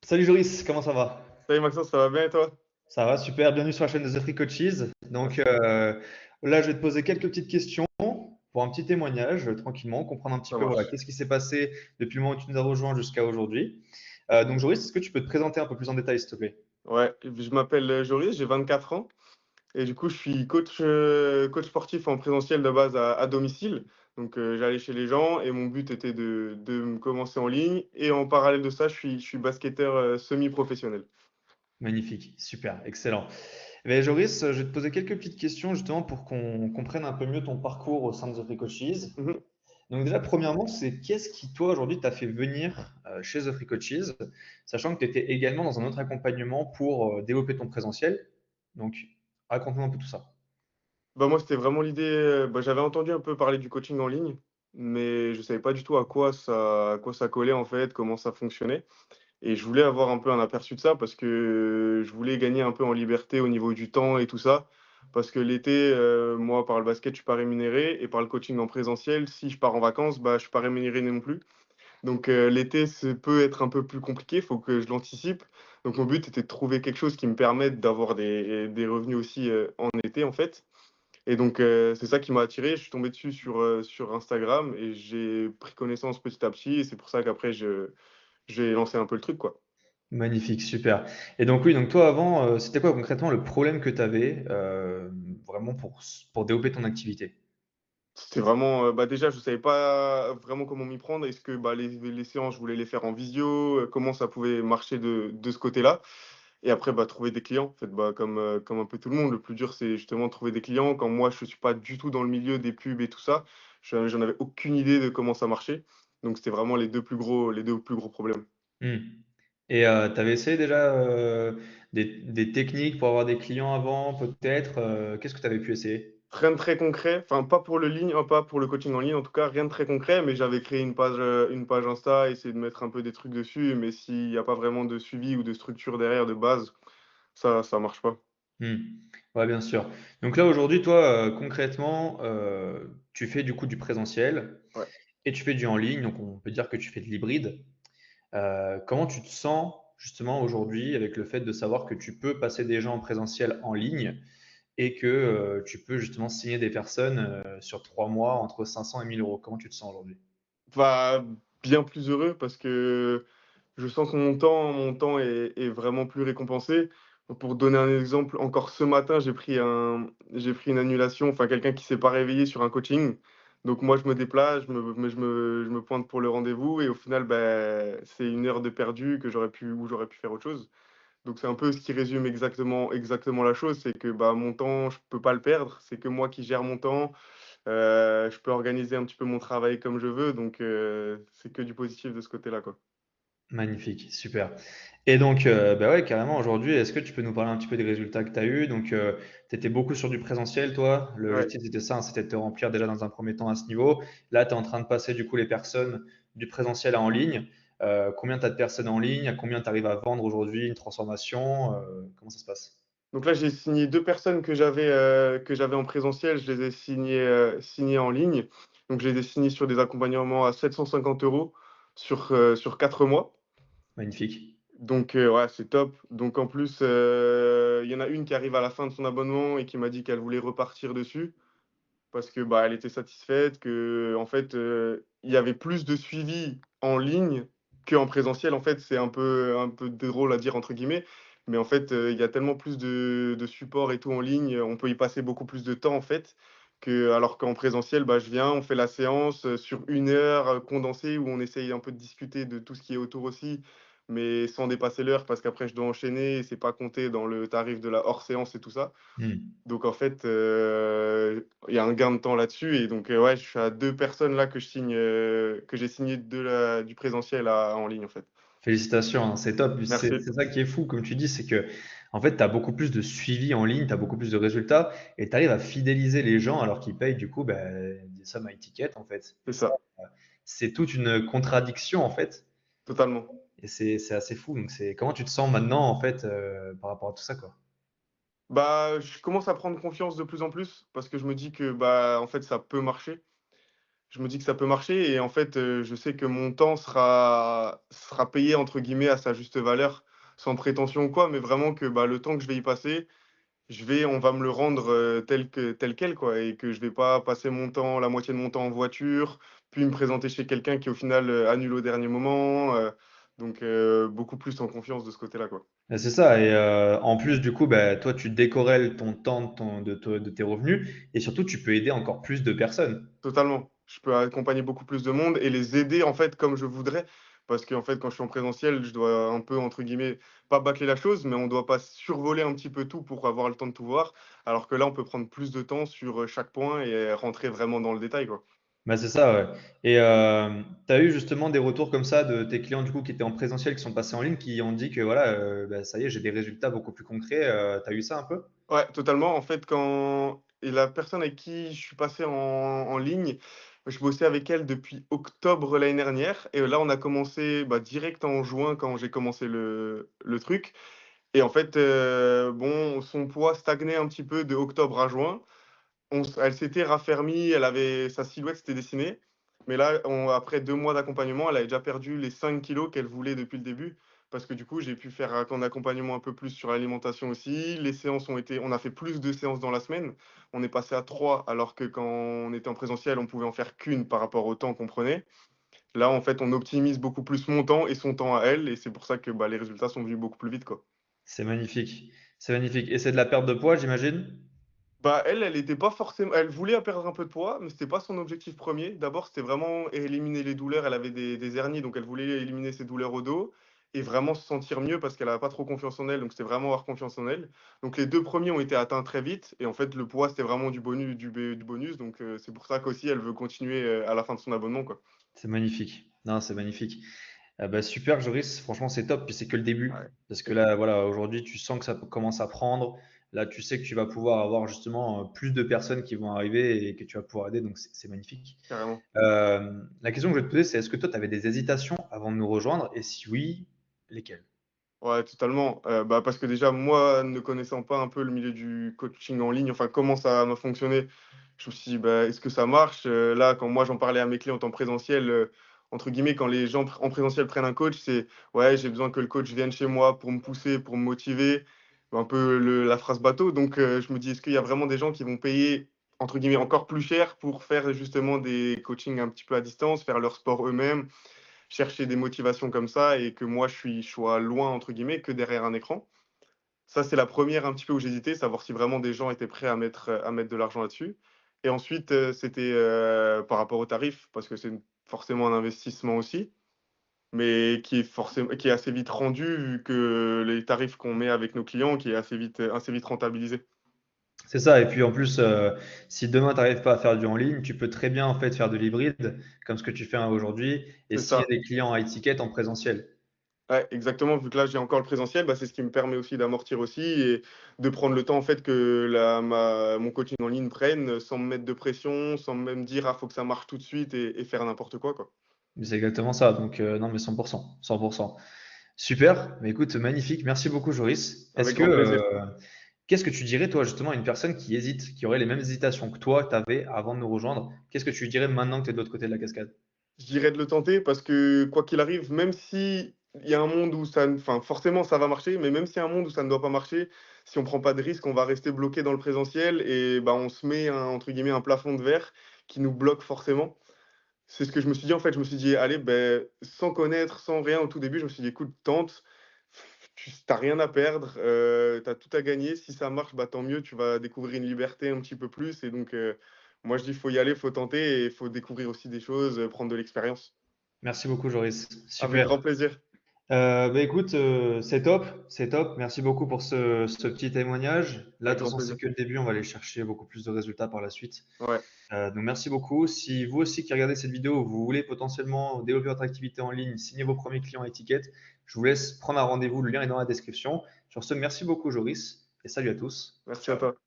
Salut Joris, comment ça va? Salut Maxence, ça va bien et toi? Ça va, super, bienvenue sur la chaîne de The Free Coaches. Donc Merci, là, je vais te poser quelques petites questions pour un petit témoignage, tranquillement, comprendre un petit ça peu voilà, marche. qu'est-ce qui s'est passé depuis le moment où tu nous as rejoints jusqu'à aujourd'hui. Donc Joris, est-ce que tu peux te présenter un peu plus en détail, s'il te plaît? Ouais, je m'appelle Joris, j'ai 24 ans et du coup je suis coach sportif en présentiel de base à domicile. Donc j'allais chez les gens et mon but était de me commencer en ligne et en parallèle de ça, je suis basketteur semi-professionnel. Magnifique, super, excellent. Eh bien, Joris, je vais te poser quelques petites questions justement pour qu'on comprenne un peu mieux ton parcours au sein de The Free Coaches. Mhm. Donc déjà, premièrement, c'est qu'est-ce qui, toi, aujourd'hui, t'a fait venir chez The Free Coaches, sachant que tu étais également dans un autre accompagnement pour développer ton présentiel. Donc, raconte-nous un peu tout ça. Bah moi c'était vraiment l'idée, j'avais entendu un peu parler du coaching en ligne, mais je savais pas du tout à quoi ça collait en fait, comment ça fonctionnait. Et je voulais avoir un peu un aperçu de ça parce que je voulais gagner un peu en liberté au niveau du temps et tout ça. Parce que l'été, moi, par le basket, je suis pas rémunéré et par le coaching en présentiel, si je pars en vacances, je suis pas rémunéré non plus. Donc, l'été, ça peut être un peu plus compliqué, il faut que je l'anticipe. Donc, mon but était de trouver quelque chose qui me permette d'avoir des revenus aussi, en été, en fait. Et donc, c'est ça qui m'a attiré. Je suis tombé dessus sur Instagram et j'ai pris connaissance petit à petit et c'est pour ça qu'après j'ai lancé un peu le truc, quoi. Magnifique, super. Et donc oui, donc toi avant, c'était quoi concrètement le problème que tu avais vraiment pour développer ton activité? C'était vraiment, déjà, je savais pas vraiment comment m'y prendre. Est-ce que, les séances, je voulais les faire en visio? Comment ça pouvait marcher de ce côté-là? Et après, trouver des clients, en fait, comme un peu tout le monde. Le plus dur, c'est justement de trouver des clients. Quand moi, je suis pas du tout dans le milieu des pubs et tout ça, j'en avais aucune idée de comment ça marchait. Donc c'était vraiment les deux plus gros problèmes. Hmm. Et tu avais essayé déjà des techniques pour avoir des clients avant, peut-être? Qu'est-ce que tu avais pu essayer? Rien de très concret, enfin pas pour le coaching en ligne en tout cas, rien de très concret, mais j'avais créé une page Insta, essayé de mettre un peu des trucs dessus, mais s'il y a pas vraiment de suivi ou de structure derrière de base, ça marche pas. Hmm. Ouais, bien sûr. Donc là, aujourd'hui, toi, concrètement, tu fais du coup du présentiel Ouais. et tu fais du en ligne, donc on peut dire que tu fais de l'hybride. Comment tu te sens justement aujourd'hui avec le fait de savoir que tu peux passer des gens en présentiel en ligne et que tu peux justement signer des personnes sur 3 mois entre 500 et 1000 euros? Comment tu te sens aujourd'hui? Bah, bien plus heureux parce que je sens que mon temps est vraiment plus récompensé. Pour donner un exemple, encore ce matin, j'ai pris une annulation, enfin quelqu'un qui s'est pas réveillé sur un coaching. Donc moi, je me déplace, je me pointe pour le rendez-vous et au final, c'est une heure de perdu que j'aurais pu faire autre chose. Donc c'est un peu ce qui résume exactement la chose, c'est que, mon temps, je peux pas le perdre, c'est que moi qui gère mon temps, je peux organiser un petit peu mon travail comme je veux, donc c'est que du positif de ce côté-là, quoi. Magnifique, super. Et donc, bah ouais, carrément, aujourd'hui, est-ce que tu peux nous parler un petit peu des résultats que tu as eu? Donc, tu étais beaucoup sur du présentiel, toi. Ouais. L'objectif, c'était ça, hein, c'était de te remplir déjà dans un premier temps à ce niveau. Là, tu es en train de passer du coup les personnes du présentiel à en ligne. Combien tu as de personnes en ligne? À combien tu arrives à vendre aujourd'hui une transformation? Comment ça se passe? Donc là, j'ai signé 2 personnes que j'avais en présentiel, je les ai signées en ligne. Donc je les ai signées sur des accompagnements à 750 € sur 4 mois. Magnifique. Donc ouais, c'est top. Donc en plus, il y en a une qui arrive à la fin de son abonnement et qui m'a dit qu'elle voulait repartir dessus parce que, elle était satisfaite, qu'en fait, il y avait plus de suivi en ligne qu'en présentiel. En fait, c'est un peu «drôle» à dire entre guillemets, mais en fait, il y a tellement plus de support et tout en ligne, on peut y passer beaucoup plus de temps en fait, alors qu'en présentiel, je viens, on fait la séance, sur 1 heure, condensée où on essaye un peu de discuter de tout ce qui est autour aussi, mais sans dépasser l'heure parce qu'après je dois enchaîner et c'est pas compté dans le tarif de la hors séance et tout ça. Hmm. Donc en fait, il y a un gain de temps là-dessus et donc ouais, je suis à 2 personnes là que j'ai signé du présentiel à en ligne, en fait. Félicitations, hein, c'est top. C'est Merci. ça qui est fou, comme tu dis, c'est que en fait, tu as beaucoup plus de suivi en ligne, tu as beaucoup plus de résultats et tu arrives à fidéliser les gens alors qu'ils payent du coup des sommes à étiquette en fait. C'est Et ça, ça, c'est toute une contradiction en fait. totalement. Et c'est assez fou. Donc c'est comment tu te sens maintenant en fait par rapport à tout ça quoi. Je commence à prendre confiance de plus en plus parce que je me dis que, en fait, ça peut marcher. je me dis que ça peut marcher et en fait, je sais que mon temps sera payé entre guillemets «à sa juste valeur», sans prétention ou quoi, mais vraiment que, bah, le temps que je vais y passer, on va me le rendre, tel quel quoi et que je vais pas passer mon temps la moitié de mon temps en voiture, puis me présenter chez quelqu'un qui au final, annule au dernier moment, donc beaucoup plus en confiance de ce côté-là, quoi. C'est ça. Et en plus, du coup, bah, toi, tu décorrèles ton temps de tes revenus et surtout, tu peux aider encore plus de personnes. Totalement. Je peux accompagner beaucoup plus de monde et les aider en fait comme je voudrais. Parce qu'en fait, quand je suis en présentiel, je dois un peu, entre guillemets, pas bâcler la chose, mais on doit pas survoler un petit peu tout pour avoir le temps de tout voir. Alors que là, on peut prendre plus de temps sur chaque point et rentrer vraiment dans le détail, quoi. Bah, c'est ça, ouais. Et tu as eu justement des retours comme ça de tes clients du coup qui étaient en présentiel, qui sont passés en ligne, qui ont dit que voilà, bah, ça y est, j'ai des résultats beaucoup plus concrets. Tu as eu ça un peu? Ouais, totalement. En fait, quand et la personne avec qui je suis passé en ligne, je bossais avec elle depuis octobre l'année dernière et là, on a commencé, bah, direct en juin quand j'ai commencé le truc. Et en fait, bon, son poids stagnait un petit peu de octobre à juin. Elle s'était raffermie, elle avait sa silhouette s'était dessinée. Mais là, après 2 mois d'accompagnement, elle avait déjà perdu les 5 kilos qu'elle voulait depuis le début. Parce que du coup, j'ai pu faire un accompagnement un peu plus sur l'alimentation aussi. Les séances on a fait plus de séances dans la semaine. On est passé à 3 alors que quand on était en présentiel, on pouvait en faire qu'1 par rapport au temps qu'on prenait. Là, en fait, on optimise beaucoup plus mon temps et son temps à elle et c'est pour ça que, bah, les résultats sont venus beaucoup plus vite, quoi. C'est magnifique. C'est magnifique. Et c'est de la perte de poids, j'imagine? Bah, elle était pas forcément elle voulait perdre un peu de poids, mais c'était pas son objectif premier. D'abord, c'était vraiment éliminer les douleurs. Elle avait des hernies, donc elle voulait éliminer ses douleurs au dos et vraiment se sentir mieux parce qu'elle avait pas trop confiance en elle, donc c'était vraiment avoir confiance en elle. Donc les 2 premiers ont été atteints très vite et en fait, le poids, c'était vraiment du bonus, donc c'est pour ça qu'aussi elle veut continuer, à la fin de son abonnement, quoi. C'est magnifique. Non, c'est magnifique. Bah, super, Joris. Franchement, c'est top. Puis c'est que le début. Ouais, Parce que là, voilà, aujourd'hui, tu sens que ça commence à prendre. Là, tu sais que tu vas pouvoir avoir justement plus de personnes qui vont arriver et que tu vas pouvoir aider. Donc, c'est magnifique. carrément. La question que je vais te poser, c'est est-ce que toi, tu avais des hésitations avant de nous rejoindre? Et si oui, lesquelles? Ouais, totalement. Bah, parce que déjà, moi, ne connaissant pas un peu le milieu du coaching en ligne, enfin, comment ça va fonctionner, je me suis dit: «Bah, est-ce que ça marche?» Là, quand moi, j'en parlais à mes clients en temps «présentiel», entre guillemets, quand les gens en présentiel prennent un coach, c'est: «Ouais, j'ai besoin que le coach vienne chez moi pour me pousser, pour me motiver», un peu la phrase bateau. Donc je me dis: «Est-ce qu'il y a vraiment des gens qui vont payer, entre guillemets, encore plus cher pour faire justement des coachings un petit peu à distance, faire leur sport eux-mêmes?» Chercher des motivations comme ça et que moi je sois «loin» entre guillemets, que derrière un écran. Ça, c'est la première un petit peu où j'hésitais, savoir si vraiment des gens étaient prêts à mettre de l'argent là-dessus et ensuite, c'était, par rapport aux tarifs parce que c'est forcément un investissement aussi, mais qui est assez vite rendu vu que les tarifs qu'on met avec nos clients, qui est assez vite rentabilisé. C'est ça. Et puis en plus, si demain tu n'arrives pas à faire du en ligne, tu peux très bien en fait faire de l'hybride, comme ce que tu fais aujourd'hui. Et C'est s'il y a ça. des clients à étiquette en présentiel. Ouais, exactement, vu que là, j'ai encore le présentiel, bah, c'est ce qui me permet aussi d'amortir aussi et de prendre le temps, en fait, que mon coaching en ligne prenne, sans me mettre de pression, sans même dire: «Ah, faut que ça marche tout de suite» et faire n'importe quoi, quoi. Mais c'est exactement ça. Donc, non, mais 100%. 100%. Super. Mais écoute, magnifique. Merci beaucoup, Joris. Avec grand plaisir. Qu'est-ce que tu dirais, toi, justement, à une personne qui hésite, qui aurait les mêmes hésitations que toi, tu avais avant de nous rejoindre? Qu'est-ce que tu lui dirais maintenant que tu es de l'autre côté de la cascade? Je dirais de le tenter parce que quoi qu'il arrive, même si il y a un monde où enfin, forcément, ça va marcher, mais même s'il y a un monde où ça ne doit pas marcher, si on prend pas de risque, on va rester bloqué dans le présentiel et bah, on se met un entre guillemets «un plafond de verre» qui nous bloque forcément. C'est ce que je me suis dit, en fait. Je me suis dit: «Allez, beh, sans connaître, sans rien au tout début», je me suis dit: «Écoute, tente, tu as rien à perdre, tu as tout à gagner. Si ça marche, bah, tant mieux, tu vas découvrir une liberté un petit peu plus» et donc moi je dis: «Faut y aller, faut tenter et il faut découvrir aussi des choses, prendre de l'expérience». Merci beaucoup, Joris. Avec Super. grand plaisir. Bah écoute, c'est top, c'est top. Merci beaucoup pour ce petit témoignage. Là, de Avec toute grand façon, c'est plaisir. que le début. On va aller chercher beaucoup plus de résultats par la suite. Ouais, Donc merci beaucoup. Si vous aussi qui regardez cette vidéo, vous voulez potentiellement développer votre activité en ligne, signer vos premiers clients à étiquette, je vous laisse prendre un rendez-vous. Le lien est dans la description. Sur ce, merci beaucoup, Joris, et salut à tous. merci à Ciao. toi.